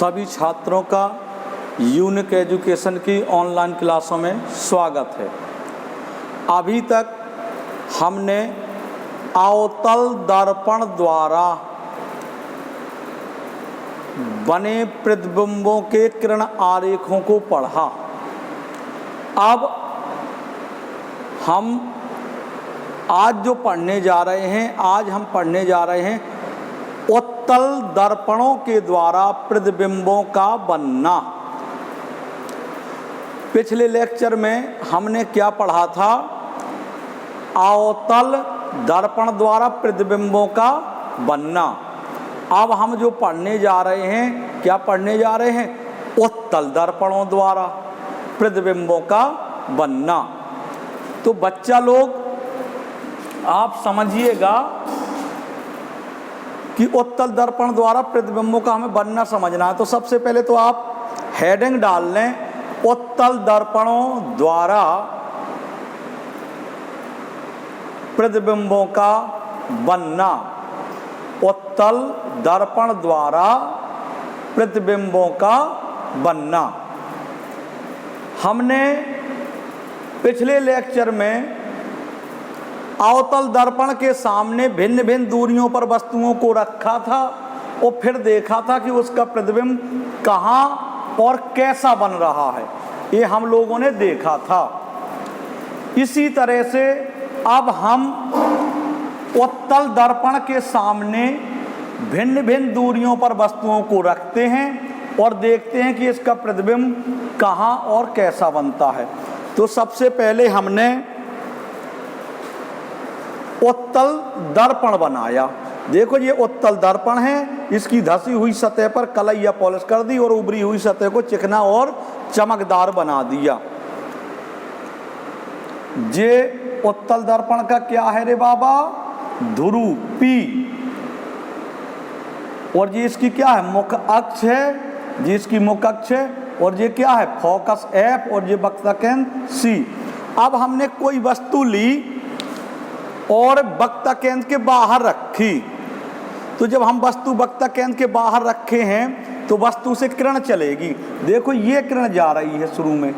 सभी छात्रों का यूनिक एजुकेशन की ऑनलाइन क्लासों में स्वागत है। अभी तक हमने अवतल दर्पण द्वारा बने प्रतिबिंबों के किरण आरेखों को पढ़ा। अब हम आज जो पढ़ने जा रहे हैं, आज हम पढ़ने जा रहे हैं उत्तल दर्पणों के द्वारा प्रतिबिंबों का बनना। पिछले लेक्चर में हमने क्या पढ़ा था? अवतल दर्पण द्वारा प्रतिबिंबों का बनना। अब हम जो पढ़ने जा रहे हैं, क्या पढ़ने जा रहे हैं? उत्तल दर्पणों द्वारा प्रतिबिंबों का बनना। तो बच्चा लोग आप समझिएगा कि उत्तल दर्पण द्वारा प्रतिबिंबों का हमें बनना समझना है। तो सबसे पहले तो आप हेडिंग डाल लें, उत्तल दर्पणों द्वारा प्रतिबिंबों का बनना। उत्तल दर्पण द्वारा प्रतिबिंबों का बनना। हमने पिछले लेक्चर में अवतल दर्पण के सामने भिन्न भिन्न दूरियों पर वस्तुओं को रखा था और फिर देखा था कि उसका प्रतिबिंब कहाँ और कैसा बन रहा है, ये हम लोगों ने देखा था। इसी तरह से अब हम उत्तल दर्पण के सामने भिन्न भिन्न दूरियों पर वस्तुओं को रखते हैं और देखते हैं कि इसका प्रतिबिंब कहाँ और कैसा बनता है। तो सबसे पहले हमने उत्तल दर्पण बनाया। देखो ये उत्तल दर्पण है, इसकी धसी हुई सतह पर कलई या पॉलिश कर दी और उभरी हुई सतह को चिकना और चमकदार बना दिया। ये उत्तल दर्पण का क्या है रे बाबा? ध्रुव P। और ये इसकी क्या है? मुख्य अक्ष है, ये इसकी मुख्य अक्ष है। और ये क्या है? फोकस F और ये वक्रता केंद्र C। अब हमने कोई वस्तु ली और वक्रता केंद्र के बाहर रखी। तो जब हम वस्तु वक्रता केंद्र के बाहर रखे हैं तो वस्तु से किरण चलेगी। देखो ये किरण जा रही है, शुरू में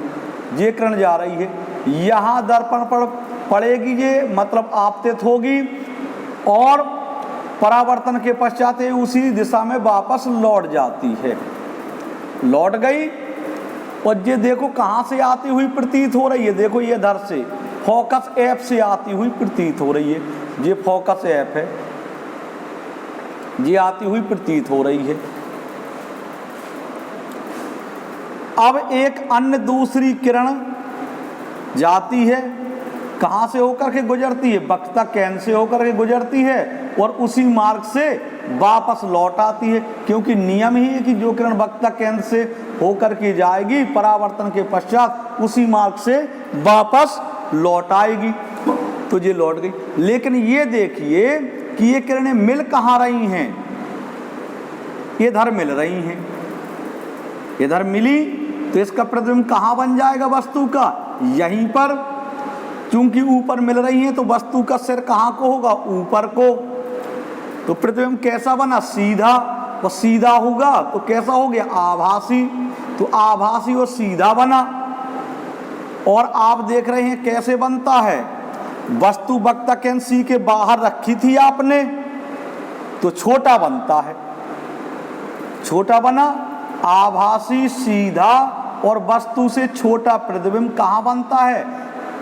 ये किरण जा रही है, यहाँ दर्पण पर पड़ेगी, ये मतलब आपतित होगी और परावर्तन के पश्चात ये उसी दिशा में वापस लौट जाती है। लौट गई और ये देखो कहाँ से आती हुई प्रतीत हो रही है। देखो ये इधर से फोकस F से आती हुई प्रतीत हो रही है। ये फोकस F है, ये आती हुई प्रतीत हो रही है। अब एक अन्य दूसरी किरण जाती है, कहाँ से होकर के गुजरती है? वक्रता केंद्र से होकर के गुजरती है और उसी मार्ग से वापस लौट आती है, क्योंकि नियम ही है कि जो किरण वक्रता केंद्र से होकर के जाएगी परावर्तन के पश्चात उसी मार्ग से वापस लौट आएगी। तो ये लौट गई। लेकिन ये देखिए कि ये किरणें मिल कहाँ रही हैं? इधर मिल रही हैं। इधर मिली तो इसका प्रतिबिंब कहाँ बन जाएगा वस्तु का? यहीं पर। चूंकि ऊपर मिल रही हैं तो वस्तु का सिर कहाँ को होगा? ऊपर को। तो प्रतिबिंब कैसा बना? सीधा। और सीधा होगा तो कैसा हो गया? आभासी। तो आभासी और सीधा बना। और आप देख रहे हैं कैसे बनता है। वस्तु वक्रता केंद्र C के बाहर रखी थी आपने तो छोटा बनता है, छोटा बना, आभासी, सीधा और वस्तु से छोटा प्रतिबिंब कहाँ बनता है?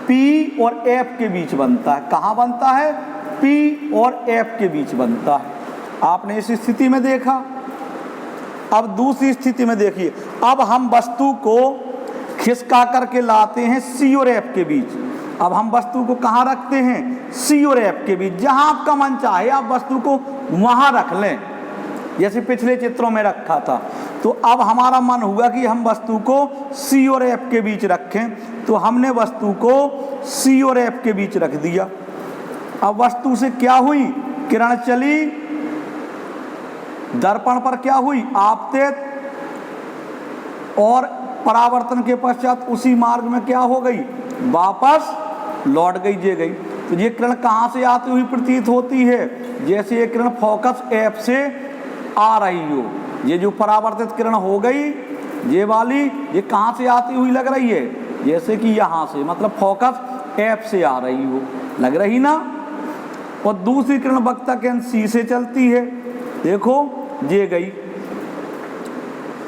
P और F के बीच बनता है। कहाँ बनता है? P और F के बीच बनता है। आपने इस स्थिति में देखा। अब दूसरी स्थिति में देखिए, अब हम वस्तु को खिसका करके लाते हैं C और F के बीच। अब हम वस्तु को कहाँ रखते हैं? C और F के बीच। जहां आपका मन चाहे आप वस्तु को वहां रख लें, जैसे पिछले चित्रों में रखा था। तो अब हमारा मन हुआ कि हम वस्तु को C और F के बीच रखें, तो हमने वस्तु को C और F के बीच रख दिया। अब वस्तु से क्या हुई? किरण चली, दर्पण पर क्या हुई? आपतित, और परावर्तन के पश्चात उसी मार्ग में क्या हो गई? वापस लौट गई, ये गई। तो ये किरण कहाँ से आती हुई प्रतीत होती है? जैसे ये किरण फोकस F से आ रही हो, ये जो परावर्तित किरण हो गई ये वाली, ये कहाँ से आती हुई लग रही है, जैसे कि यहाँ से, मतलब फोकस एफ से आ रही हो, लग रही ना। और दूसरी किरण वक्ता केंद्र सी से चलती है, देखो ये गई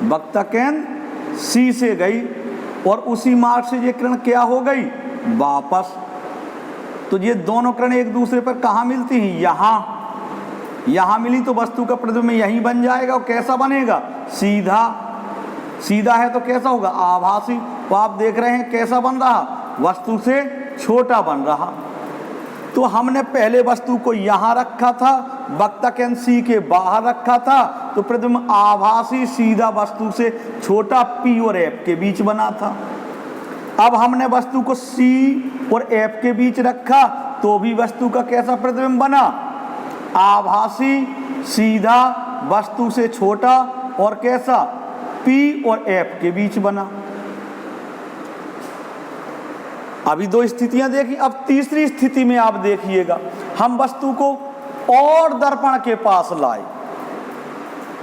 वक्ता केंद्र सी से गई और उसी मार्ग से ये किरण क्या हो गई, वापस। तो ये दोनों किरण एक दूसरे पर कहाँ मिलती हैं, यहाँ मिली तो वस्तु का प्रतिबिंब यहीं बन जाएगा। और कैसा बनेगा, सीधा, सीधा है तो कैसा होगा, आभासी। तो आप देख रहे हैं कैसा बन रहा, वस्तु से छोटा बन रहा। तो हमने पहले वस्तु को यहाँ रखा था, वक्ता केंद्र सी के बाहर रखा था, तो प्रतिबिंब आभासी सीधा वस्तु से छोटा पी और एफ के बीच बना था। अब हमने वस्तु को सी और एफ के बीच रखा तो भी वस्तु का कैसा प्रतिबिंब बना, आभासी सीधा वस्तु से छोटा और कैसा, पी और एफ के बीच बना। अभी दो स्थितियां देखी, अब तीसरी स्थिति में आप देखिएगा, हम वस्तु को और दर्पण के पास लाए,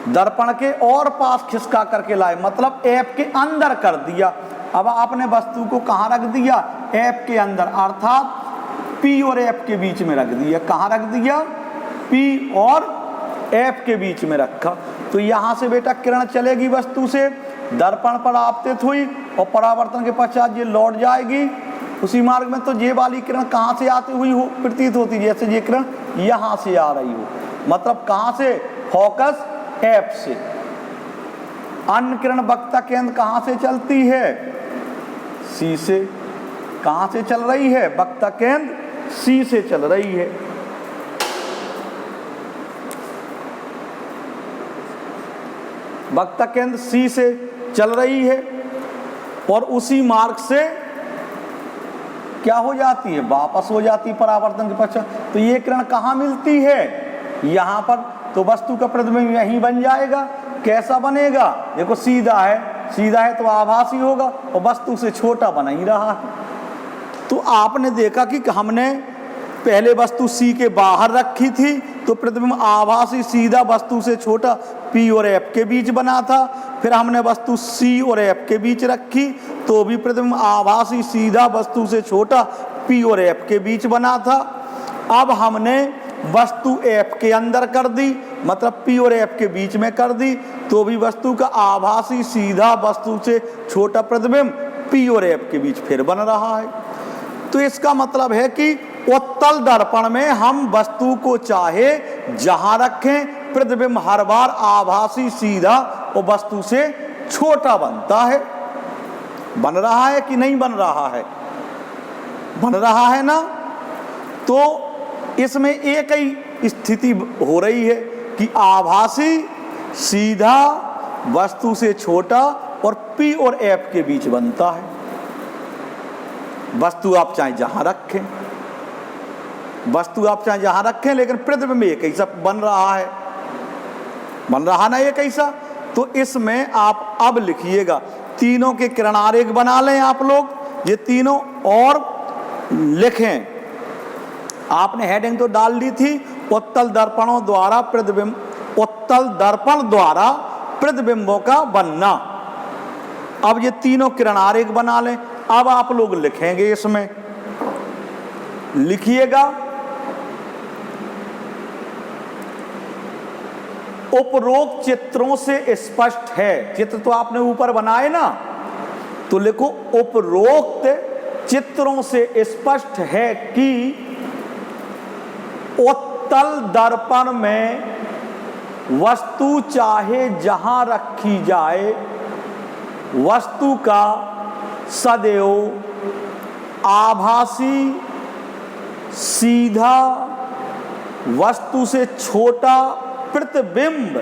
दर्पण के और पास खिसका करके लाए, मतलब एफ के अंदर कर दिया। अब आपने वस्तु को कहाँ रख दिया, एफ के अंदर, अर्थात पी और एफ के बीच में रख दिया। कहाँ रख दिया, पी और एफ के बीच में रखा। तो यहाँ से बेटा किरण चलेगी वस्तु से, दर्पण पर आपतित हुई और परावर्तन के पश्चात ये लौट जाएगी उसी मार्ग में। तो ये वाली किरण कहाँ से आती हुई हो प्रतीत होती, जैसे ये किरण यहाँ से आ रही हो, मतलब कहाँ से, फोकस एफ से। अन्य किरण वक्ता केंद्र कहाँ से चलती है, सी से। कहाँ से चल रही है, वक्ता केंद्र सी से चल रही है। वक्ता केंद्र सी से चल रही है और उसी मार्ग से क्या हो जाती है, वापस हो जाती है परावर्तन के पश्चात। तो ये किरण कहाँ मिलती है, यहाँ पर। तो वस्तु का प्रतिबिंब यहीं बन जाएगा। कैसा बनेगा, देखो सीधा है, सीधा है तो आभासी होगा और वस्तु से छोटा बन ही रहा है। तो आपने देखा कि हमने पहले वस्तु सी के बाहर रखी थी तो प्रतिबिंब आभासी सीधा वस्तु से छोटा पी और एफ के बीच बना था। फिर हमने वस्तु सी और एफ के बीच रखी तो भी प्रतिबिंब आभासी सीधा वस्तु से छोटा पी और एफ के बीच बना था। अब हमने वस्तु एफ के अंदर कर दी, मतलब पी और एफ के बीच में कर दी, तो भी वस्तु का आभासी सीधा वस्तु से छोटा प्रतिबिंब पी और एफ के बीच फिर बन रहा है। तो इसका मतलब है कि उत्तल दर्पण में हम वस्तु को चाहे जहां रखें, प्रतिबिंब हर बार आभासी सीधा और वस्तु से छोटा बनता है। बन रहा है कि नहीं बन रहा है, बन रहा है ना। तो इसमें एक ही स्थिति हो रही है कि आभासी सीधा वस्तु से छोटा और पी और एफ के बीच बनता है। वस्तु आप चाहे जहां रखें, वस्तु आप चाहे जहां रखें, लेकिन प्रतिबिंब एक ऐसा बन रहा है, बन रहा ना एक ऐसा। तो इसमें आप अब लिखिएगा, तीनों के किरण आरेख बना लें आप लोग, ये तीनों और लिखें। आपने हेडिंग तो डाल दी थी, उत्तल दर्पणों द्वारा प्रतिबिंब, उत्तल दर्पण द्वारा प्रतिबिंबों का बनना। अब ये तीनों किरण आरेख बना लें। अब आप लोग लिखेंगे, इसमें लिखिएगा, उपरोक्त चित्रों से स्पष्ट है। चित्र तो आपने ऊपर बनाए ना, तो लिखो उपरोक्त चित्रों से स्पष्ट है कि उत्तल दर्पण में वस्तु चाहे जहां रखी जाए, वस्तु का सदैव आभासी सीधा वस्तु से छोटा प्रतिबिंब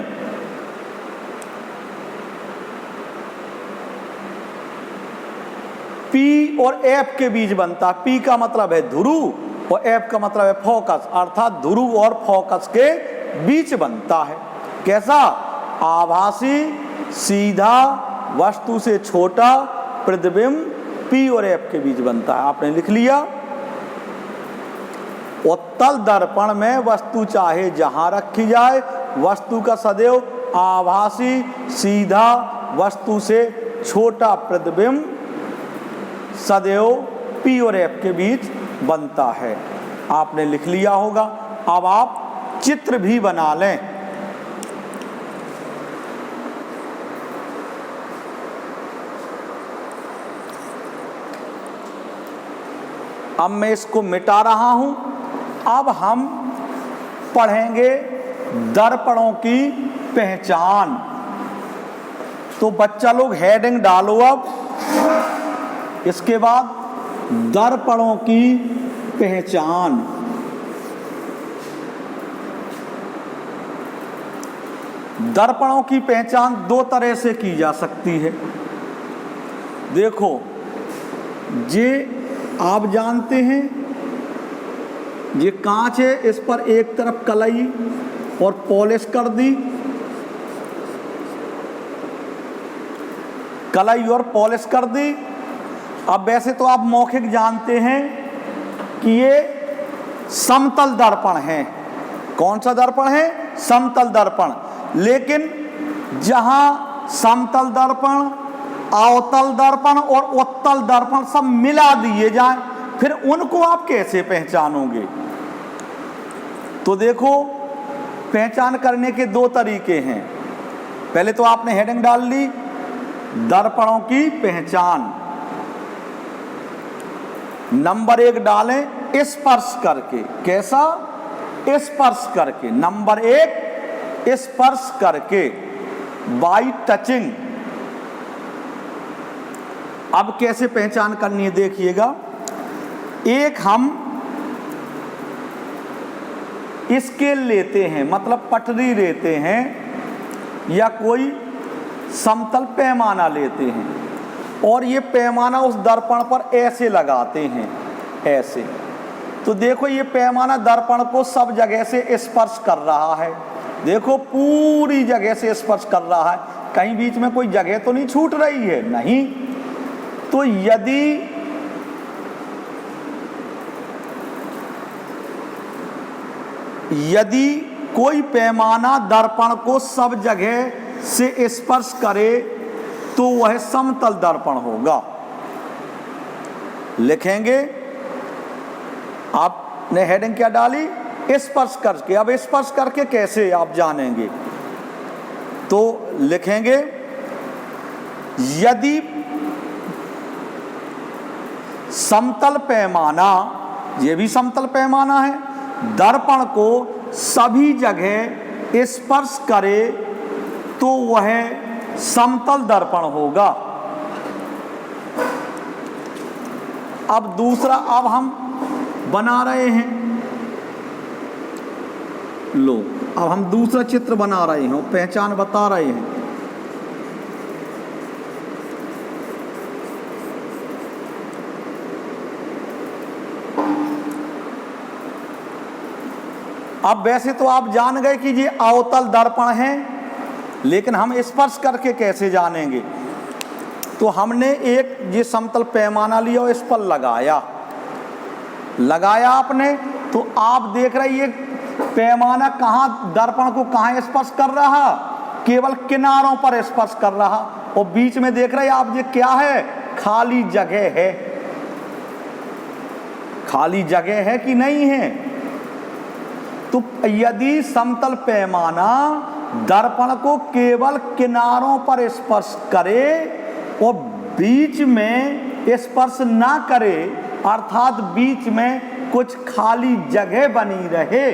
पी और एफ के बीच बनता। पी का मतलब है ध्रुव और एफ का मतलब है फोकस, अर्थात ध्रुव और फोकस के बीच बनता है। कैसा, आभासी सीधा वस्तु से छोटा प्रतिबिंब पी और एफ के बीच बनता है। आपने लिख लिया, उत्तल दर्पण में वस्तु चाहे जहां रखी जाए, वस्तु का सदैव आभासी सीधा वस्तु से छोटा प्रतिबिंब सदैव P और F के बीच बनता है। आपने लिख लिया होगा। अब आप चित्र भी बना लें। अब मैं इसको मिटा रहा हूं। अब हम पढ़ेंगे दर्पणों की पहचान। तो बच्चा लोग हेडिंग डालो। अब इसके बाद दर्पणों की पहचान। दर्पणों की पहचान दो तरह से की जा सकती है। देखो, ये आप जानते हैं, ये कांच है, इस पर एक तरफ कलई और पॉलिश कर दी, कलई और पॉलिश कर दी। अब वैसे तो आप मौखिक जानते हैं कि ये समतल दर्पण है। कौन सा दर्पण है? समतल दर्पण। लेकिन जहां समतल दर्पण, अवतल दर्पण और उत्तल दर्पण सब मिला दिए जाएं, फिर उनको आप कैसे पहचानोगे? तो देखो, पहचान करने के दो तरीके हैं। पहले तो आपने हेडिंग डाल ली, दर्पणों की पहचान। नंबर 1 डालें, स्पर्श करके। कैसा? स्पर्श करके। नंबर 1, स्पर्श करके, बाय टचिंग। अब कैसे पहचान करनी है देखिएगा। एक हम स्केल लेते हैं, मतलब पटरी लेते हैं, या कोई समतल पैमाना लेते हैं, और ये पैमाना उस दर्पण पर ऐसे लगाते हैं, ऐसे। तो देखो, ये पैमाना दर्पण को सब जगह से स्पर्श कर रहा है। देखो, पूरी जगह से स्पर्श कर रहा है। कहीं बीच में कोई जगह तो नहीं छूट रही है? नहीं। तो यदि कोई पैमाना दर्पण को सब जगह से स्पर्श करे तो वह समतल दर्पण होगा। लिखेंगे, आपने हेडिंग क्या डाली? स्पर्श करके। अब स्पर्श करके कैसे आप जानेंगे? तो लिखेंगे, यदि समतल पैमाना, ये भी समतल पैमाना है, दर्पण को सभी जगह स्पर्श करे तो वह समतल दर्पण होगा। अब दूसरा, अब हम बना रहे हैं, लो, अब हम दूसरा चित्र बना रहे हैं, पहचान बता रहे हैं। अब वैसे तो आप जान गए कि ये अवतल दर्पण है, लेकिन हम स्पर्श करके कैसे जानेंगे? तो हमने एक ये समतल पैमाना लिया और इस पर लगाया आपने, तो आप देख रहे ये पैमाना कहाँ, दर्पण को कहाँ स्पर्श कर रहा? केवल किनारों पर स्पर्श कर रहा। और बीच में देख रहे आप, ये क्या है? खाली जगह है। खाली जगह है कि नहीं है? तो यदि समतल पैमाना दर्पण को केवल किनारों पर स्पर्श करे और बीच में स्पर्श ना करे, अर्थात बीच में कुछ खाली जगह बनी रहे,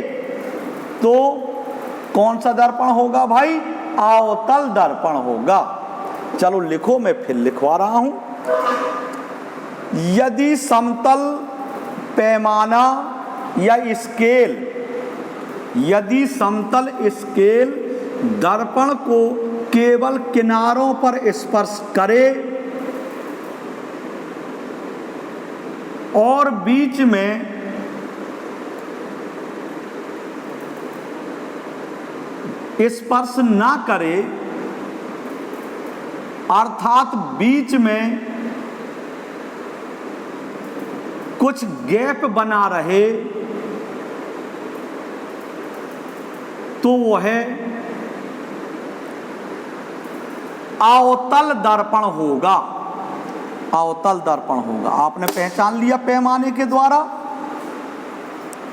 तो कौन सा दर्पण होगा भाई? अवतल दर्पण होगा। चलो लिखो, मैं फिर लिखवा रहा हूं। यदि समतल पैमाना या स्केल, यदि समतल स्केल दर्पण को केवल किनारों पर स्पर्श करे और बीच में स्पर्श ना करे, अर्थात बीच में कुछ गैप बना रहे, तो वह अवतल दर्पण होगा। अवतल दर्पण होगा। आपने पहचान लिया पैमाने के द्वारा,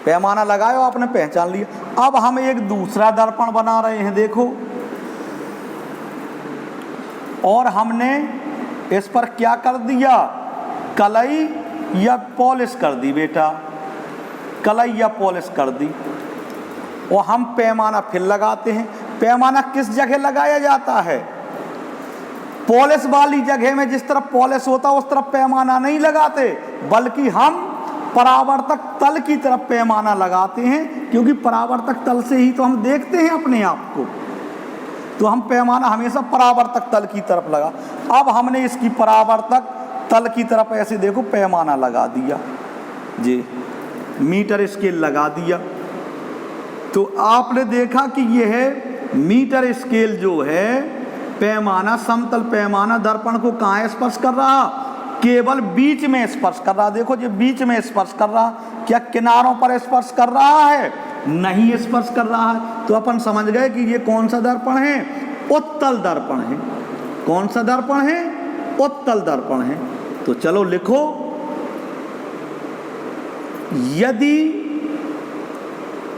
पैमाना लगाया आपने पहचान लिया। अब हम एक दूसरा दर्पण बना रहे हैं, देखो, और हमने इस पर क्या कर दिया, कलई या पॉलिश कर दी बेटा, कलई या पॉलिश कर दी। और हम पैमाना फिर लगाते हैं। पैमाना किस जगह लगाया जाता है, पॉलिश वाली जगह में। जिस तरफ पॉलिश होता है उस तरफ पैमाना नहीं लगाते, बल्कि हम परावर्तक तल की तरफ पैमाना लगाते हैं, क्योंकि परावर्तक तल से ही तो हम देखते हैं अपने आप को। तो हम पैमाना हमेशा परावर्तक तल की तरफ लगा। अब हमने इसकी परावर्तक तल की तरफ ऐसे देखो पैमाना लगा दिया जी, मीटर स्केल लगा दिया। तो आपने देखा कि यह मीटर स्केल जो है पैमाना, समतल पैमाना दर्पण को कहाँ स्पर्श कर रहा, केवल बीच में स्पर्श कर रहा। देखो ये बीच में स्पर्श कर रहा, क्या किनारों पर स्पर्श कर रहा है, नहीं स्पर्श कर रहा है। तो अपन समझ गए कि ये कौन सा दर्पण है, उत्तल दर्पण है। कौन सा दर्पण है, उत्तल दर्पण है। तो चलो लिखो, यदि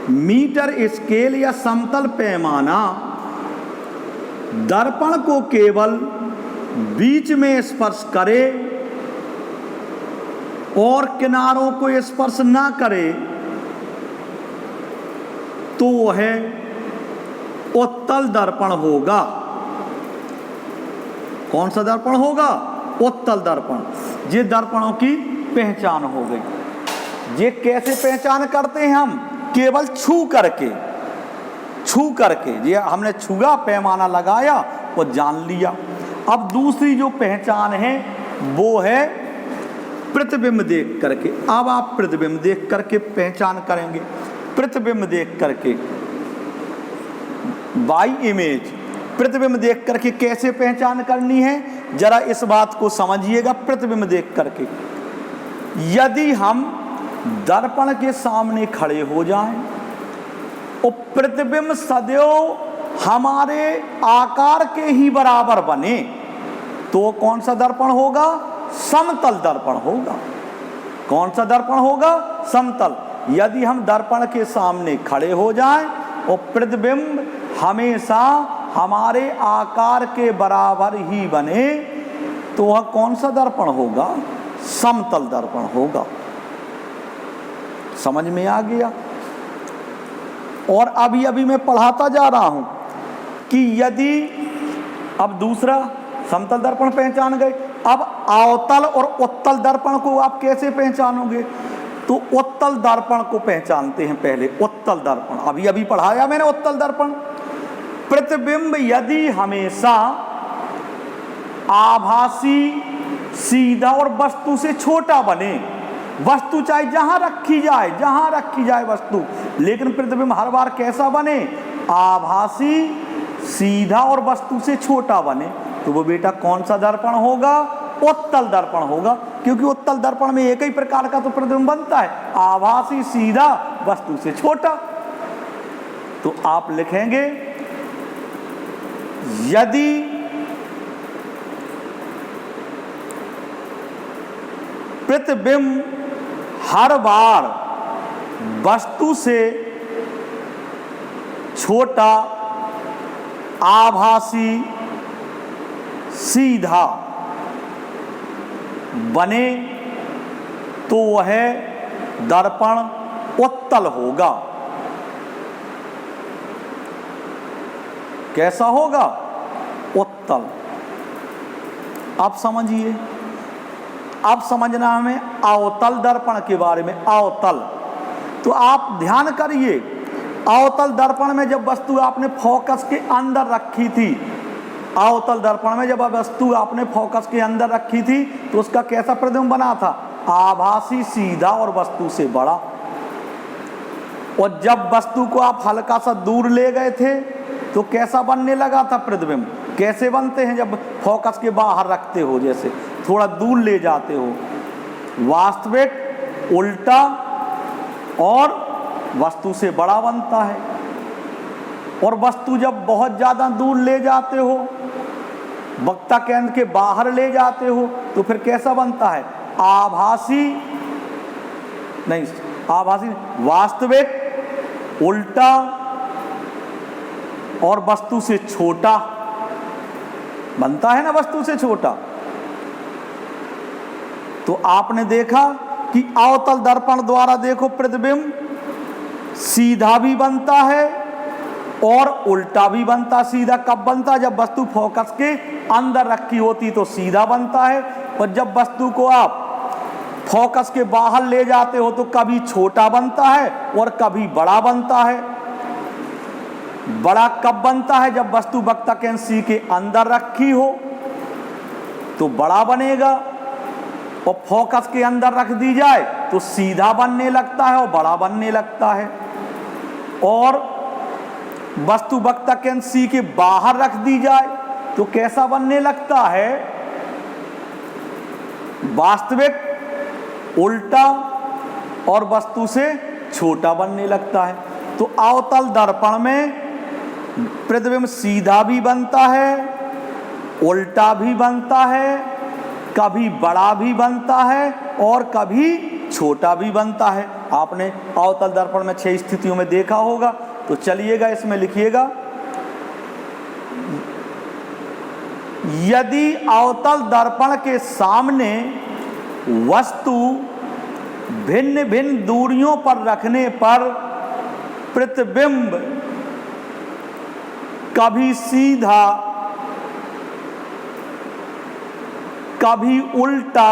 मीटर स्केल या समतल पैमाना दर्पण को केवल बीच में स्पर्श करे और किनारों को स्पर्श ना करे तो वह उत्तल दर्पण होगा। कौन सा दर्पण होगा, उत्तल दर्पण। ये दर्पणों की पहचान हो गई। ये कैसे पहचान करते हैं हम, केवल छू करके, छू करके। ये हमने छुआ, पैमाना लगाया और जान लिया। अब दूसरी जो पहचान है वो है प्रतिबिंब देख करके। अब आप प्रतिबिंब देख करके पहचान करेंगे। प्रतिबिंब देख करके, बाई इमेज, प्रतिबिंब देख करके कैसे पहचान करनी है, जरा इस बात को समझिएगा। प्रतिबिंब देख करके, यदि हम दर्पण के सामने खड़े हो जाएं और प्रतिबिंब सदैव हमारे आकार के ही बराबर बने तो कौन सा दर्पण होगा, समतल दर्पण होगा। कौन सा दर्पण होगा, समतल। यदि हम दर्पण के सामने खड़े हो जाएं और प्रतिबिंब हमेशा हमारे आकार के बराबर ही बने तो वह कौन सा दर्पण होगा, समतल दर्पण होगा। समझ में आ गया। और अभी अभी मैं पढ़ाता जा रहा हूं कि यदि, अब दूसरा समतल दर्पण पहचान गए, अब अवतल और उत्तल दर्पण को आप कैसे पहचानोगे, तो उत्तल दर्पण को पहचानते हैं पहले। उत्तल दर्पण अभी अभी पढ़ाया मैंने, उत्तल दर्पण। प्रतिबिंब यदि हमेशा आभासी, सीधा और वस्तु से छोटा बने, वस्तु चाहे जहां रखी जाए, जहां रखी जाए वस्तु, लेकिन प्रतिबिंब हर बार कैसा बने, आभासी, सीधा और वस्तु से छोटा बने, तो वो बेटा कौन सा दर्पण होगा, उत्तल दर्पण होगा। क्योंकि उत्तल दर्पण में एक ही प्रकार का तो प्रतिबिंब बनता है, आभासी, सीधा, वस्तु से छोटा। तो आप लिखेंगे, यदि प्रतिबिंब हर बार वस्तु से छोटा, आभासी, सीधा बने तो वह दर्पण उत्तल होगा। कैसा होगा, उत्तल। आप समझिए। अब समझना हमें अवतल दर्पण के बारे में। अवतल, तो आप ध्यान करिए, अवतल दर्पण में जब वस्तु आपने फोकस के अंदर रखी थी, अवतल दर्पण में जब वस्तु आपने फोकस के अंदर रखी थी तो उसका कैसा प्रतिबिंब बना था, आभासी, सीधा और वस्तु से बड़ा। और जब वस्तु को आप हल्का सा दूर ले गए थे तो कैसा बनने लगा था प्रतिबिंब। कैसे बनते हैं, जब फोकस के बाहर रखते हो, जैसे थोड़ा दूर ले जाते हो, वास्तविक उल्टा और वस्तु से बड़ा बनता है। और वस्तु जब बहुत ज़्यादा दूर ले जाते हो वक्ता केंद्र के बाहर ले जाते हो तो फिर कैसा बनता है? आभासी नहीं, आभासी वास्तविक, उल्टा और वस्तु से छोटा बनता है ना, वस्तु से छोटा। तो आपने देखा कि अवतल दर्पण द्वारा देखो प्रतिबिंब सीधा भी बनता है और उल्टा भी बनता। सीधा कब बनता है? जब वस्तु फोकस के अंदर रखी होती तो सीधा बनता है, और जब वस्तु को आप फोकस के बाहर ले जाते हो तो कभी छोटा बनता है और कभी बड़ा बनता है। बड़ा कब बनता है? जब वस्तु वक्ता केंद्र सी के अंदर रखी हो तो बड़ा बनेगा, और फोकस के अंदर रख दी जाए तो सीधा बनने लगता है और बड़ा बनने लगता है। और वस्तु वक्ता केंद्र सी के बाहर रख दी जाए तो कैसा बनने लगता है? वास्तविक, उल्टा और वस्तु से छोटा बनने लगता है। तो अवतल दर्पण में प्रतिबिंब सीधा भी बनता है, उल्टा भी बनता है, कभी बड़ा भी बनता है और कभी छोटा भी बनता है। आपने अवतल दर्पण में 6 स्थितियों में देखा होगा। तो चलिएगा इसमें लिखिएगा, यदि अवतल दर्पण के सामने वस्तु भिन्न भिन्न दूरियों पर रखने पर प्रतिबिंब कभी सीधा, कभी उल्टा,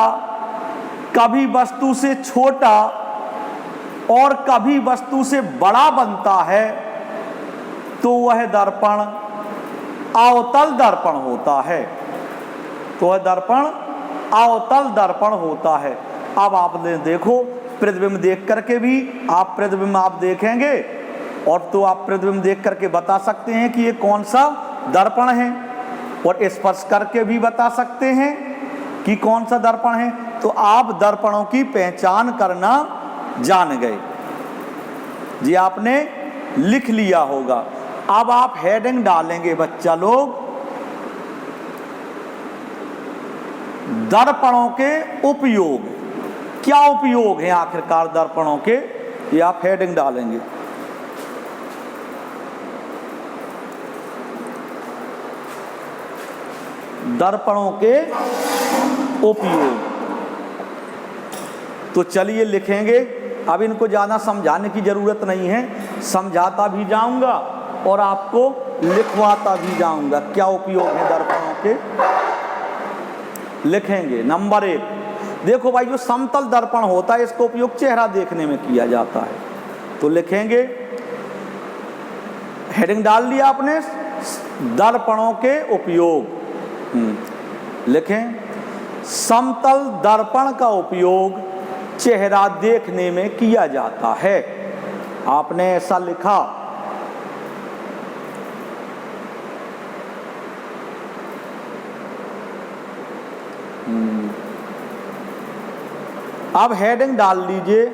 कभी वस्तु से छोटा और कभी वस्तु से बड़ा बनता है, तो वह दर्पण अवतल दर्पण होता है। तो वह दर्पण अवतल दर्पण होता है। अब आपने देखो प्रतिबिंब देख करके भी आप प्रतिबिंब आप देखेंगे और तो आप प्रतिबिंब देख करके बता सकते हैं कि ये कौन सा दर्पण है, और स्पर्श करके भी बता सकते हैं कि कौन सा दर्पण है। तो आप दर्पणों की पहचान करना जान गए जी, आपने लिख लिया होगा। अब आप हेडिंग डालेंगे बच्चा लोग, दर्पणों के उपयोग। क्या उपयोग है आखिरकार दर्पणों के, ये आप हेडिंग डालेंगे। दर्पणों के उपयोग। तो चलिए लिखेंगे। अब इनको ज़्यादा समझाने की ज़रूरत नहीं है, समझाता भी जाऊंगा और आपको लिखवाता भी जाऊंगा क्या उपयोग है दर्पणों के। लिखेंगे नंबर 1, देखो भाई जो समतल दर्पण होता है इसका उपयोग चेहरा देखने में किया जाता है। तो लिखेंगे, हेडिंग डाल लिया आपने, दर्पणों के उपयोग। लिखें, समतल दर्पण का उपयोग चेहरा देखने में किया जाता है। आपने ऐसा लिखा। अब हेडिंग डाल लीजिए,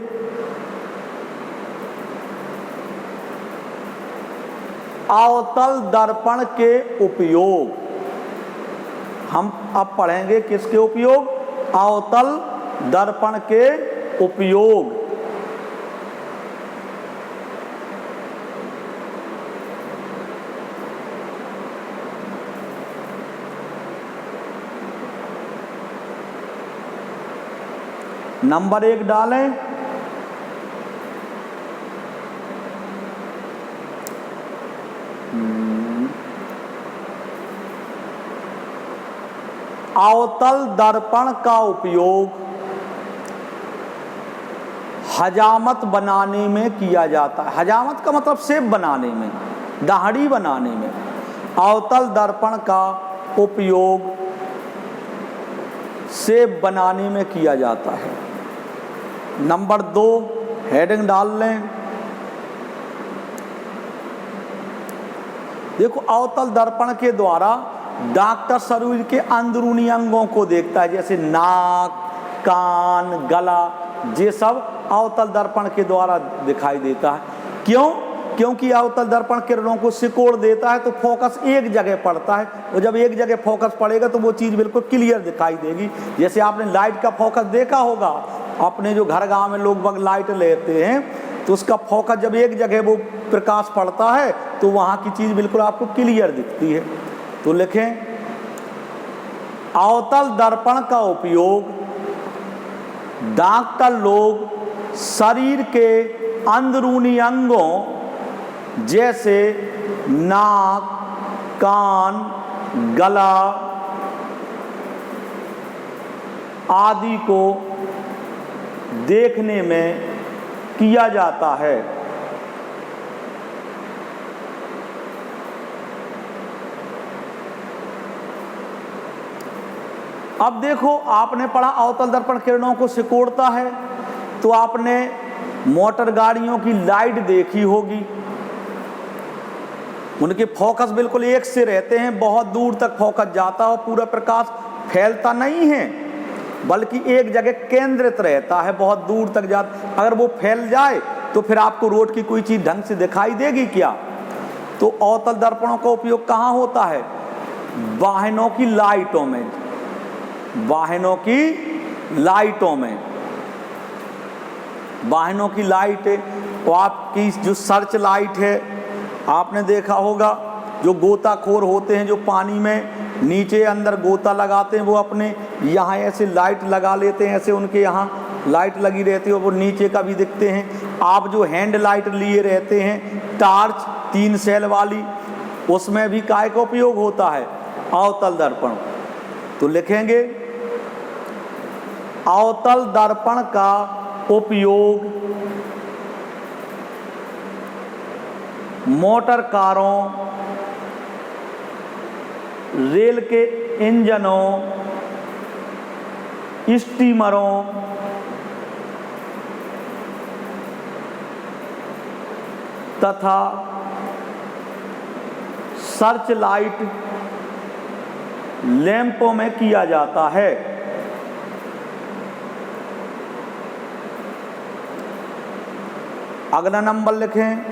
अवतल दर्पण के उपयोग। हम अब पढ़ेंगे किसके उपयोग? अवतल दर्पण के उपयोग। नंबर 1 डालें, अवतल दर्पण का उपयोग हजामत बनाने में किया जाता है। हजामत का मतलब शेप बनाने में, दाढ़ी बनाने में अवतल दर्पण का उपयोग शेप बनाने में किया जाता है। नंबर 2 हेडिंग डाल लें। देखो अवतल दर्पण के द्वारा डॉक्टर शरीर के अंदरूनी अंगों को देखता है, जैसे नाक, कान, गला, ये सब अवतल दर्पण के द्वारा दिखाई देता है। क्यों? क्योंकि अवतल दर्पण किरणों को सिकोड़ देता है तो फोकस एक जगह पड़ता है, और जब एक जगह फोकस पड़ेगा तो वो चीज़ बिल्कुल क्लियर दिखाई देगी। जैसे आपने लाइट का फोकस देखा होगा, अपने जो घर गांव में लोग लाइट लेते हैं तो उसका फोकस जब एक जगह वो प्रकाश पड़ता है तो वहाँ की चीज़ बिल्कुल आपको क्लियर दिखती है। तो लिखें, अवतल दर्पण का उपयोग डॉक्टर लोग शरीर के अंदरूनी अंगों जैसे नाक, कान, गला आदि को देखने में किया जाता है। अब देखो, आपने पढ़ा अवतल दर्पण किरणों को सिकोड़ता है, तो आपने मोटर गाड़ियों की लाइट देखी होगी, उनके फोकस बिल्कुल एक से रहते हैं, बहुत दूर तक फोकस जाता है और पूरा प्रकाश फैलता नहीं है बल्कि एक जगह केंद्रित रहता है, बहुत दूर तक जाता। अगर वो फैल जाए तो फिर आपको रोड की कोई चीज़ ढंग से दिखाई देगी क्या? तो अवतल दर्पणों का उपयोग कहाँ होता है? वाहनों की लाइटों में, वाहनों की लाइटों में, वाहनों की लाइट और आपकी जो सर्च लाइट है, आपने देखा होगा जो गोताखोर होते हैं जो पानी में नीचे अंदर गोता लगाते हैं, वो अपने यहाँ ऐसे लाइट लगा लेते हैं, ऐसे उनके यहाँ लाइट लगी रहती है और वो नीचे का भी दिखते हैं। आप जो हैंड लाइट लिए रहते हैं टार्च 3 सेल वाली, उसमें भी काय का उपयोग होता है? अवतल दर्पण। तो लिखेंगे, अवतल दर्पण का उपयोग मोटर कारों, रेल के इंजनों, स्टीमरों तथा सर्च लाइट लैंपों में किया जाता है। अगला नंबर लिखें,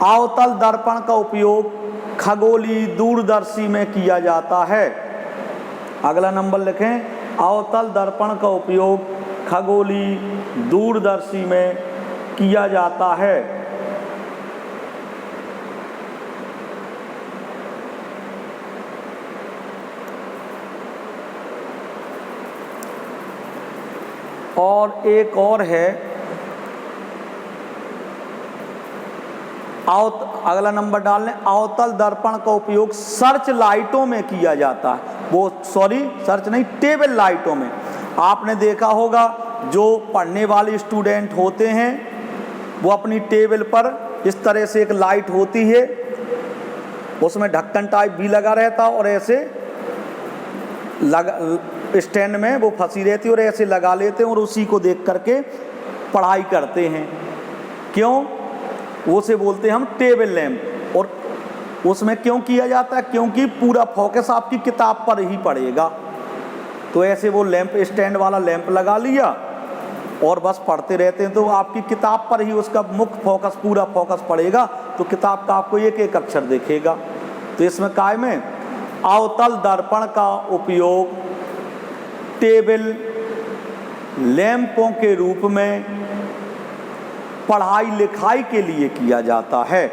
अवतल दर्पण का उपयोग खगोलीय दूरदर्शी में किया जाता है। अगला नंबर लिखें, अवतल दर्पण का उपयोग खगोलीय दूरदर्शी में किया जाता है। और एक और है, अगला नंबर डाल लें, अवतल दर्पण का उपयोग सर्च लाइटों में किया जाता है। वो सर्च नहीं, टेबल लाइटों में। आपने देखा होगा जो पढ़ने वाले स्टूडेंट होते हैं वो अपनी टेबल पर इस तरह से एक लाइट होती है, उसमें ढक्कन टाइप भी लगा रहता और ऐसे स्टैंड में वो फंसी रहती और ऐसे लगा लेते हैं और उसी को देख करके पढ़ाई करते हैं। क्यों? वो से बोलते हैं हम टेबल लैंप। और उसमें क्यों किया जाता है? क्योंकि पूरा फोकस आपकी किताब पर ही पड़ेगा। तो ऐसे वो लैंप, स्टैंड वाला लैंप लगा लिया और बस पढ़ते रहते हैं, तो आपकी किताब पर ही उसका मुख्य फोकस, पूरा फोकस पड़ेगा, तो किताब का आपको एक एक अक्षर दिखेगा। तो इसमें काय में अवतल दर्पण का उपयोग टेबल लैंपों के रूप में पढ़ाई लिखाई के लिए किया जाता है।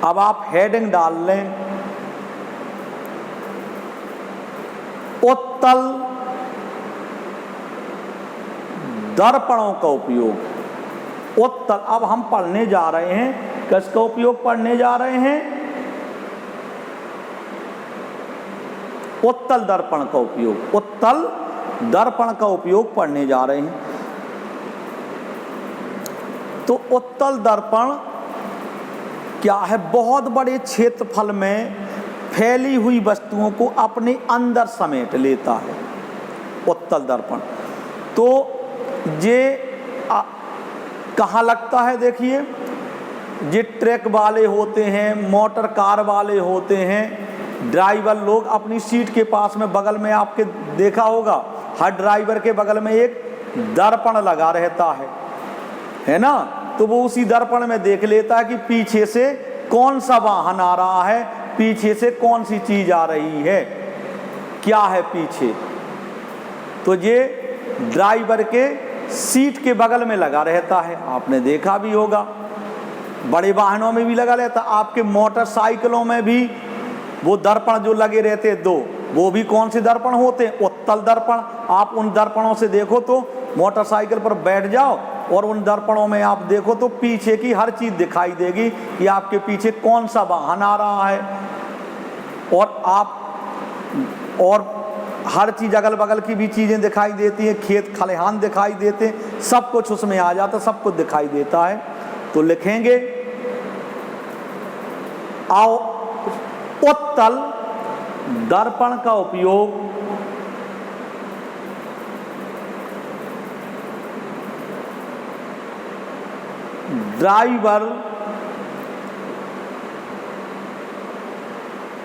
अब आप हेडिंग डाल लें, उत्तल दर्पणों का उपयोग। उत्तल, अब हम पढ़ने जा रहे हैं, किसका उपयोग पढ़ने जा रहे हैं? उत्तल दर्पण का उपयोग। उत्तल दर्पण का उपयोग पढ़ने जा रहे हैं। तो उत्तल दर्पण क्या है? बहुत बड़े क्षेत्रफल में फैली हुई वस्तुओं को अपने अंदर समेट लेता है उत्तल दर्पण। तो ये कहाँ लगता है? देखिए, ये ट्रक वाले होते हैं, मोटर कार वाले होते हैं, ड्राइवर लोग अपनी सीट के पास में बगल में आपके देखा होगा, हर ड्राइवर के बगल में एक दर्पण लगा रहता है ना? तो वो उसी दर्पण में देख लेता है कि पीछे से कौन सा वाहन आ रहा है, पीछे से कौन सी चीज आ रही है, क्या है पीछे। तो ये ड्राइवर के सीट के बगल में लगा रहता है, आपने देखा भी होगा, बड़े वाहनों में भी लगा रहता। आपके मोटरसाइकिलों में भी वो दर्पण जो लगे रहते हैं दो, वो भी कौन से दर्पण होते हैं, उत्तल दर्पण। आप उन दर्पणों से देखो तो मोटरसाइकिल पर बैठ जाओ और उन दर्पणों में आप देखो तो पीछे की हर चीज दिखाई देगी कि आपके पीछे कौन सा वाहन आ रहा है, और हर चीज अगल बगल की भी चीजें दिखाई देती हैं, खेत खलिहान दिखाई देते हैं, सब कुछ उसमें आ जाता, सब कुछ दिखाई देता है। तो लिखेंगे आओ उत्तल दर्पण का उपयोग ड्राइवर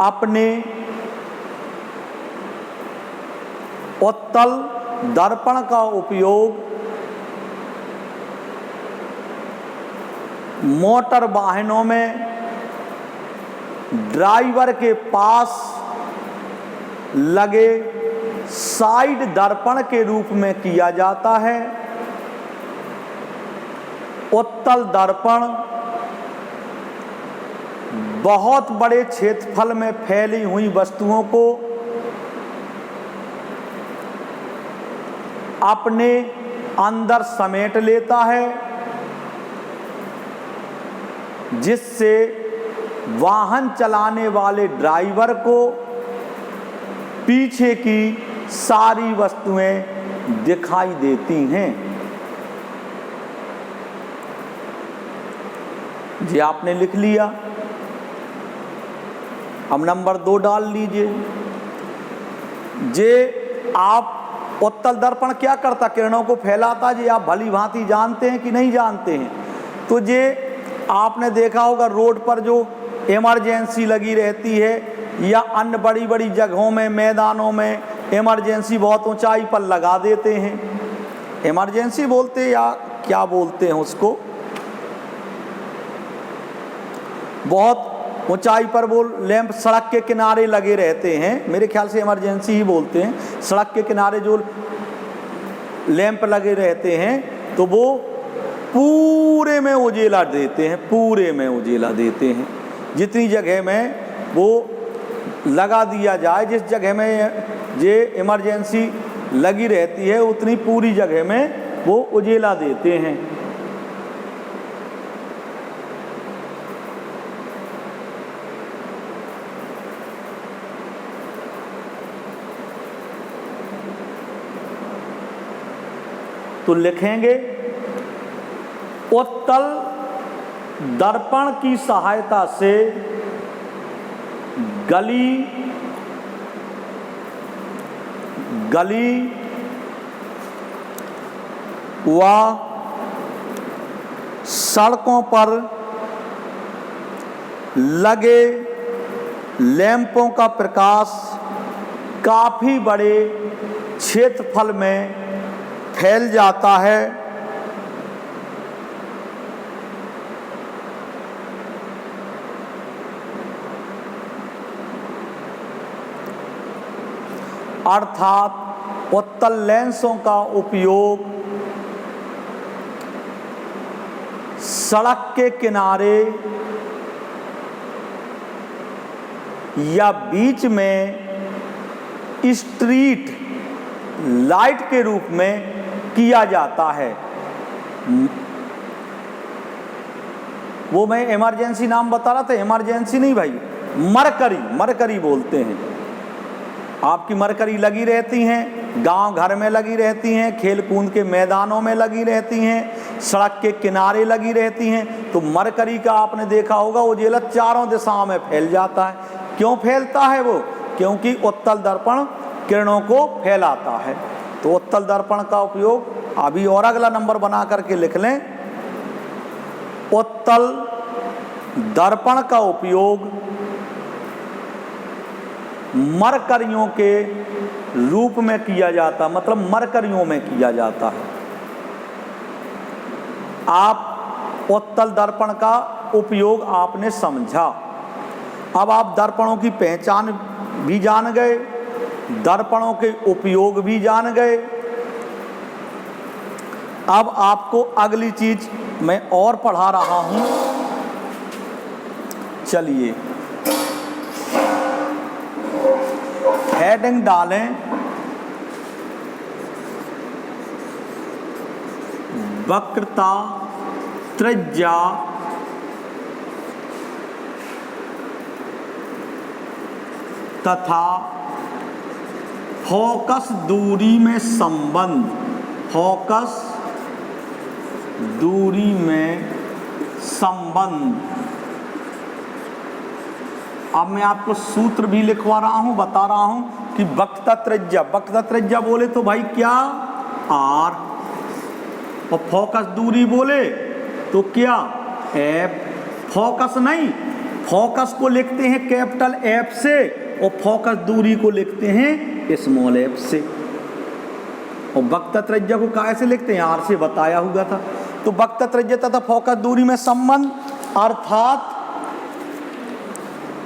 अपने उत्तल दर्पण का उपयोग मोटर वाहनों में ड्राइवर के पास लगे साइड दर्पण के रूप में किया जाता है। उत्तल दर्पण बहुत बड़े क्षेत्रफल में फैली हुई वस्तुओं को अपने अंदर समेट लेता है, जिससे वाहन चलाने वाले ड्राइवर को पीछे की सारी वस्तुएं दिखाई देती हैं। जी आपने लिख लिया। अब नंबर 2 डाल लीजिए। जे आप उत्तल दर्पण क्या करता, किरणों को फैलाता, जी आप भली भांति जानते हैं कि नहीं जानते हैं। तो जे आपने देखा होगा रोड पर जो इमरजेंसी लगी रहती है या अन्य बड़ी बड़ी जगहों में, मैदानों में इमरजेंसी बहुत ऊंचाई पर लगा देते हैं, इमरजेंसी बोलते या क्या बोलते हैं उसको, बहुत ऊंचाई पर वो लैंप सड़क के किनारे लगे रहते हैं, मेरे ख्याल से इमरजेंसी ही बोलते हैं। सड़क के किनारे जो लैंप लगे रहते हैं तो वो पूरे में उजेला देते हैं, पूरे में उजेला देते हैं। जितनी जगह में वो लगा दिया जाए, जिस जगह में ये इमरजेंसी लगी रहती है उतनी पूरी जगह में वो उजेला देते हैं। तो लिखेंगे उत्तल दर्पण की सहायता से गली व सड़कों पर लगे लैंपों का प्रकाश काफी बड़े क्षेत्रफल में फैल जाता है। अर्थात उत्तल लेंसों का उपयोग सड़क के किनारे या बीच में स्ट्रीट लाइट के रूप में किया जाता है। वो मैं इमरजेंसी नाम बता रहा था, इमरजेंसी नहीं भाई, मरकरी बोलते हैं। आपकी मरकरी लगी रहती हैं, गांव घर में लगी रहती हैं, खेल कूद के मैदानों में लगी रहती हैं, सड़क के किनारे लगी रहती हैं। तो मरकरी का आपने देखा होगा उजेला चारों दिशाओं में फैल जाता है। क्यों फैलता है वो? क्योंकि उत्तल दर्पण किरणों को फैलाता है। तो उत्तल दर्पण का उपयोग अभी और अगला नंबर बना करके लिख लें। उत्तल दर्पण का उपयोग मरकरियों के रूप में किया जाता, मतलब मरकरियों में किया जाता है। आप उत्तल दर्पण का उपयोग आपने समझा। अब आप दर्पणों की पहचान भी जान गए, दर्पणों के उपयोग भी जान गए। अब आपको अगली चीज मैं और पढ़ा रहा हूं, चलिए हेडिंग डालें, वक्रता, त्रिज्या तथा फोकस दूरी में संबंध, फोकस दूरी में संबंध। अब मैं आपको सूत्र भी लिखवा रहा हूं, बता रहा हूं कि वक्रता त्रिज्या, वक्रता त्रिज्या बोले तो भाई क्या आर, और फोकस दूरी बोले तो क्या एफ। फोकस नहीं, फोकस को लिखते हैं कैपिटल एफ से और फोकस दूरी को लिखते हैं स्मॉल एफ से। और वक्रता त्रिज्या को काहे से लिखते हैं, आर से बताया हुआ था। तो वक्रता त्रिज्या तथा फोकस दूरी में संबंध अर्थात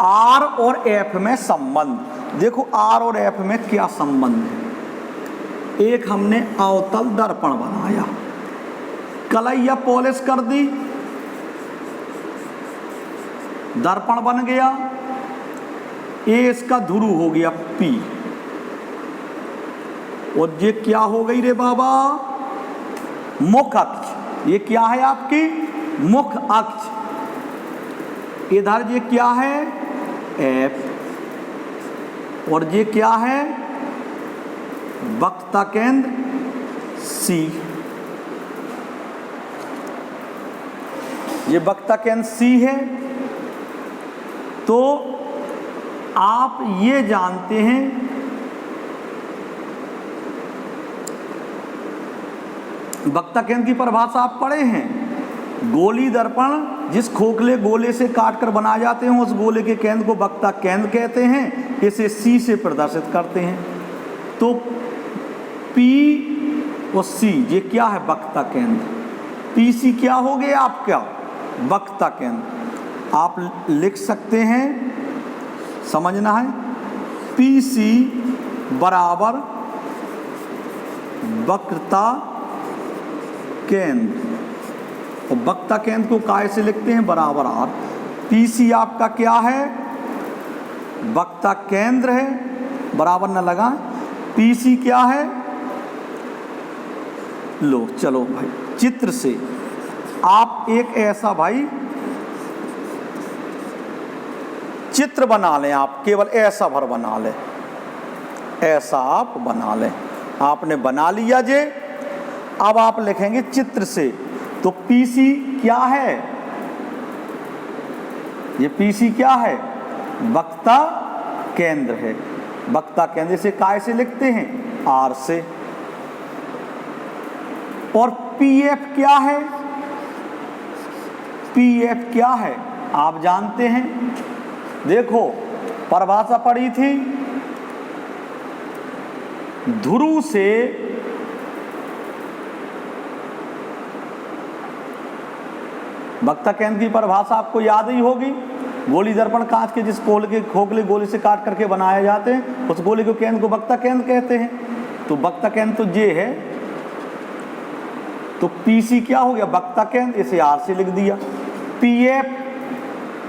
आर और एफ में संबंध। देखो आर और एफ में क्या संबंध है। एक हमने अवतल दर्पण बनाया, कलैया पॉलिश कर दी, दर्पण बन गया, ये इसका ध्रुव हो गया P, और ये क्या हो गई रे बाबा, मुख अक्ष। ये क्या है आपकी मुख अक्ष। इधर ये क्या है F, और ये क्या है वक्रता केंद्र C। ये वक्रता केंद्र C है। तो आप ये जानते हैं वक्रता केंद्र की परिभाषा आप पढ़े हैं, गोली दर्पण जिस खोखले गोले से काटकर बनाए जाते हैं उस गोले के केंद्र को वक्रता केंद्र कहते हैं, इसे C से प्रदर्शित करते हैं। तो P और C ये क्या है वक्रता केंद्र, PC क्या हो गया आपका वक्रता केंद्र। आप लिख सकते हैं, समझना है, PC बराबर वक्रता केंद्र, और वक्रता केंद्र को काय से लिखते हैं बराबर आर। PC आपका क्या है वक्रता केंद्र है, बराबर न लगा, PC क्या है, लो चलो भाई चित्र से आप एक ऐसा भाई चित्र बना लें, आप केवल ऐसा भर बना लें, ऐसा आप बना लें। आपने बना लिया जे, अब आप लिखेंगे चित्र से। तो PC क्या है, ये PC क्या है वक्रता केंद्र है। वक्रता केंद्र से काय से लिखते हैं R से। और PF क्या है, PF क्या है आप जानते हैं, देखो परिभाषा पढ़ी थी, ध्रुव से वक्रता केंद्र की परिभाषा आपको याद ही होगी। गोली दर्पण कांच के जिस खोखले गोले से काट करके बनाए जाते हैं उस गोले के केंद्र को वक्रता केंद्र कहते हैं। तो वक्रता केंद्र तो ये है, तो PC क्या हो गया वक्रता केंद्र, इसे R से लिख दिया।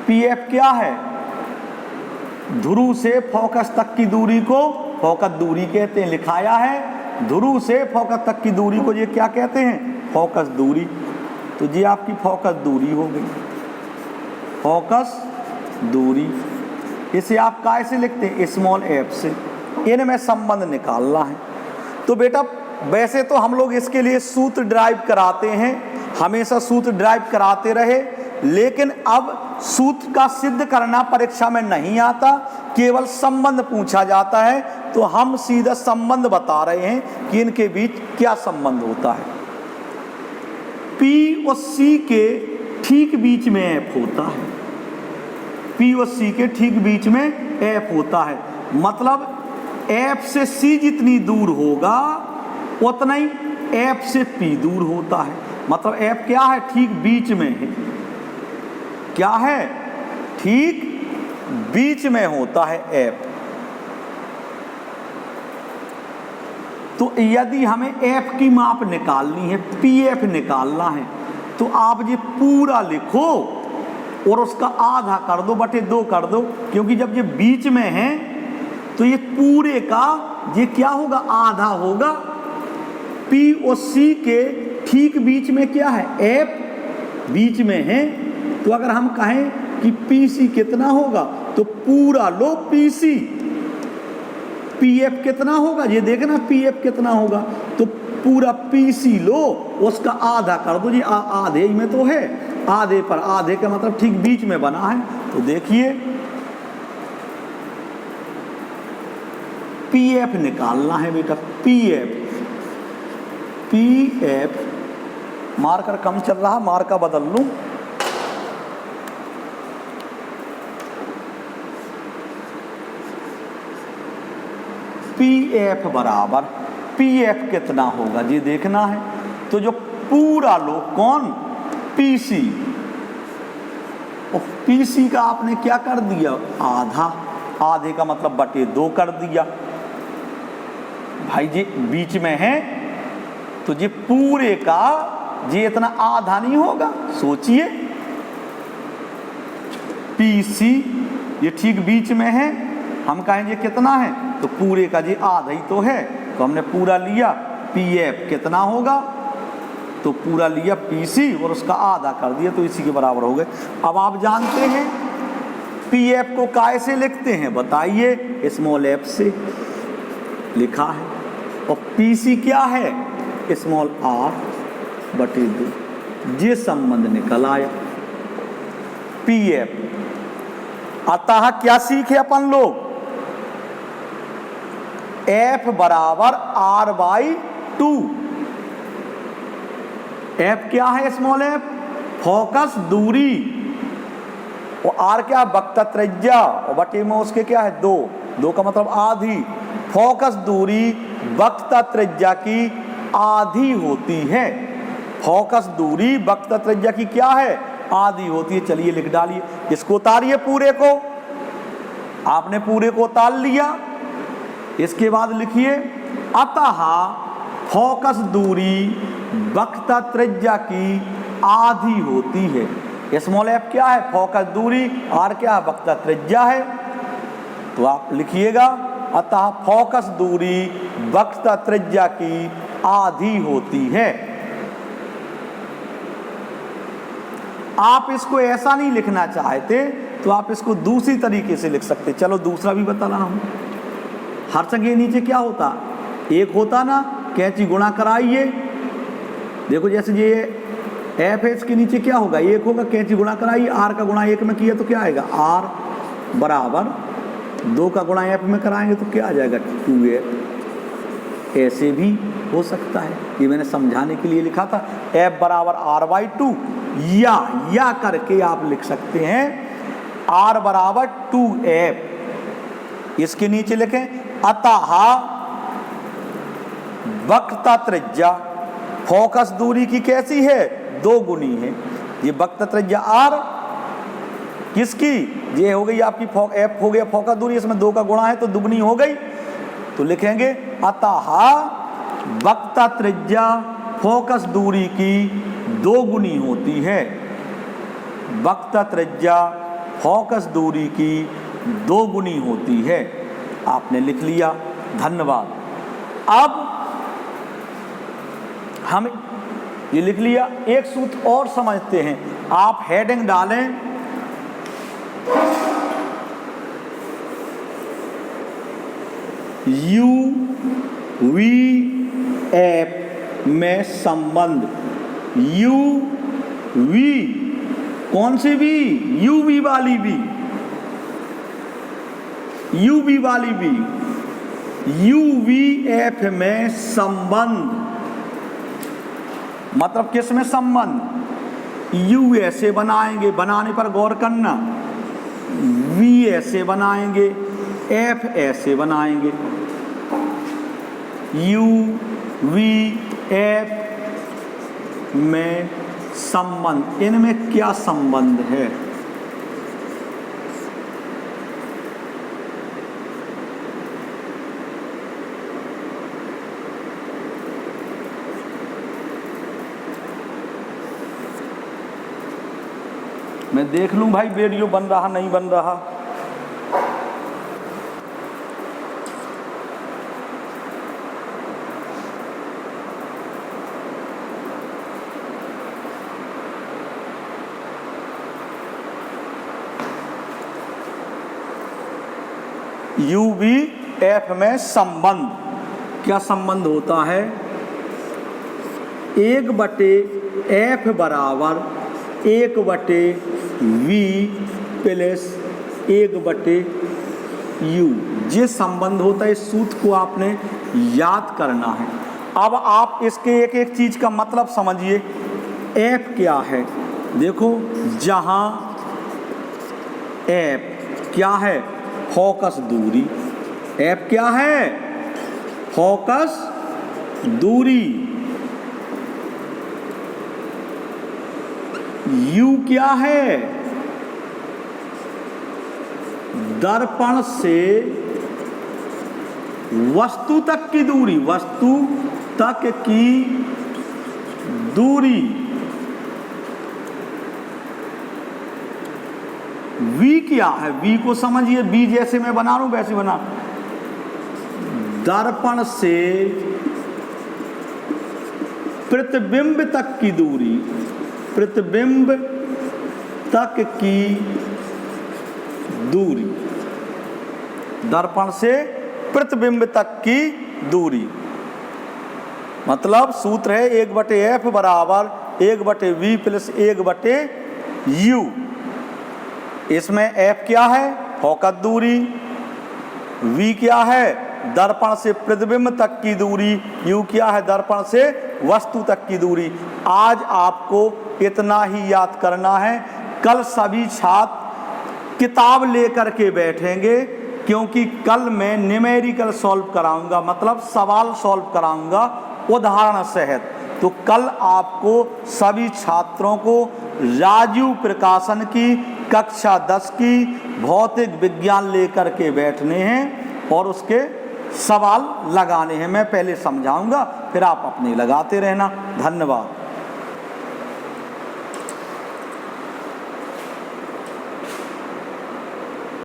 PF क्या है, ध्रुव से फोकस तक की दूरी को फोकस दूरी कहते हैं, लिखाया है ध्रुव से फोकस तक की दूरी को ये क्या कहते हैं फोकस दूरी। तो ये आपकी फोकस दूरी हो गई, फोकस दूरी। इसे आप काय से लिखते हैं स्मॉल f से। इनमें संबंध निकालना है। तो बेटा वैसे तो हम लोग इसके लिए सूत्र ड्राइव कराते हैं, हमेशा सूत्र ड्राइव कराते रहे, लेकिन अब सूत्र का सिद्ध करना परीक्षा में नहीं आता, केवल संबंध पूछा जाता है। तो हम सीधा संबंध बता रहे हैं कि इनके बीच क्या संबंध होता है। P और C के ठीक बीच में F होता है, P और C के ठीक बीच में F होता है। मतलब F से C जितनी दूर होगा उतना ही F से P दूर होता है। मतलब एफ क्या है, ठीक बीच में है। क्या है, ठीक बीच में होता है एफ। तो यदि हमें एफ की माप निकालनी है, पी एफ निकालना है, तो आप ये पूरा लिखो और उसका आधा कर दो, बटे 2 कर दो, क्योंकि जब ये बीच में है तो ये पूरे का ये क्या होगा, आधा होगा। पी और सी के ठीक बीच में क्या है, एफ बीच में है। तो अगर हम कहें कि पी सी कितना होगा, तो पूरा लो पी सी। पी एफ कितना होगा, ये देखना पी एफ कितना होगा, तो पूरा पी सी लो, उसका आधा कर दो जी। आधे ही में तो है, आधे पर आधे का मतलब ठीक बीच में बना है। तो देखिए पी एफ निकालना है बेटा, पी एफ मार्कर कम चल रहा, मार्का बदल लूं। पी एफ बराबर, पी एफ कितना होगा ये देखना है। तो जो पूरा लो, कौन, पी सी, और पी सी का आपने क्या कर दिया, आधा। आधे का मतलब बटे 2 कर दिया। भाई जी बीच में है तो ये पूरे का ये इतना आधा नहीं होगा। सोचिए पी सी ये ठीक बीच में है, हम कहेंगे कितना है, तो पूरे का ये आधा ही तो है। तो हमने पूरा लिया, पी एफ कितना होगा, तो पूरा लिया पी सी और उसका आधा कर दिया, तो इसी के बराबर हो गए। अब आप जानते हैं पी एफ को काय से लिखते हैं, बताइए, स्मॉल एफ से लिखा है। और पी सी क्या है, स्मॉल आर बटे 2। ये संबंध निकल आया पी एफ। अतः क्या सीखे अपन लोग, एफ बराबर आर बाई 2। एफ क्या है, स्मॉल एफ फोकस दूरी, और आर क्या है, वक्र त्रिज्या, और बटे में उसके क्या है 2 का मतलब आधी। फोकस दूरी वक्र त्रिज्या की आधी होती है। फोकस दूरी वक्र त्रिज्या की क्या है, आधी होती है। चलिए लिख डालिए, इसको उतारिए, पूरे को आपने पूरे को उतार लिया। इसके बाद लिखिए अतः फोकस दूरी वक्र त्रिज्या की आधी होती है। स्मॉल एफ क्या है, फोकस दूरी, आर क्या है, वक्र त्रिज्या है। तो आप लिखिएगा अतः फोकस दूरी वक्र त्रिज्या की आधी होती है। आप इसको ऐसा नहीं लिखना चाहते तो आप इसको दूसरी तरीके से लिख सकते। चलो दूसरा भी बता रहा हूं। हर जगह नीचे क्या होता, एक होता ना, कैंची गुणा कराइए। देखो जैसे ये एफ है, इसके नीचे क्या होगा, एक होगा, कैंची गुणा कराइए। आर का गुणा 1 में किया तो क्या आएगा, आर बराबर 2 का गुणा एफ में कराएंगे तो क्या आ जाएगा, 2f। ऐसे भी हो सकता है, ये मैंने समझाने के लिए लिखा था। एफ बराबर आर बाई 2, या करके आप लिख सकते हैं आर बराबर 2f। इसके नीचे लिखें अतः वक्र त्रिज्या फोकस दूरी की कैसी है, 2 गुनी है। ये वक्र त्रिज्या आर किसकी, ये हो गई आपकी एफ हो गया फोकस दूरी, इसमें 2 का गुणा है तो दुगनी हो गई। तो लिखेंगे अतः वक्र त्रिज्या फोकस दूरी की 2 गुनी होती है। वक्र त्रिज्या फोकस दूरी की 2 गुनी होती है। आपने लिख लिया, धन्यवाद। अब हम ये लिख लिया, एक सूत्र और समझते हैं। आप हेडिंग डालें यू वी एफ में संबंध। यू वी कौन सी भी, यू वी वाली भी, यू वी वाली भी, यू वी एफ में संबंध। मतलब किस में संबंध, यू ऐसे बनाएंगे, बनाने पर गौर करना, वी ऐसे बनाएंगे, एफ ऐसे बनाएंगे। यू वी एफ में संबंध, इनमें क्या संबंध है? मैं देख लूं भाई वीडियो बन रहा नहीं बन रहा। UVF में संबंध, क्या संबंध होता है? 1/F बराबर 1/V प्लस 1/U, ये संबंध होता है। इस सूत्र को आपने याद करना है। अब आप इसके एक एक चीज का मतलब समझिए। F क्या है? देखो, जहां F क्या है? फोकस दूरी। F क्या है? फोकस दूरी। U क्या है? दर्पण से वस्तु तक की दूरी, वस्तु तक की दूरी। V क्या है? V को समझिए, V जैसे मैं बना रहा हूं वैसे बना। दर्पण से प्रतिबिंब तक की दूरी, प्रतिबिंब तक की दूरी, दर्पण से प्रतिबिंब तक की दूरी। मतलब सूत्र है 1/F बराबर 1/V प्लस 1/U। इसमें F क्या है? फोकस दूरी। V क्या है? दर्पण से प्रतिबिंब तक की दूरी। U क्या है? दर्पण से वस्तु तक की दूरी। आज आपको इतना ही याद करना है। कल सभी छात्र किताब लेकर के बैठेंगे, क्योंकि कल मैं न्यूमेरिकल सॉल्व कराऊंगा, मतलब सवाल सॉल्व कराऊंगा उदाहरण सहित। तो कल आपको सभी छात्रों को राजीव प्रकाशन की कक्षा 10 की भौतिक विज्ञान लेकर के बैठने हैं और उसके सवाल लगाने हैं। मैं पहले समझाऊंगा, फिर आप अपने लगाते रहना। धन्यवाद।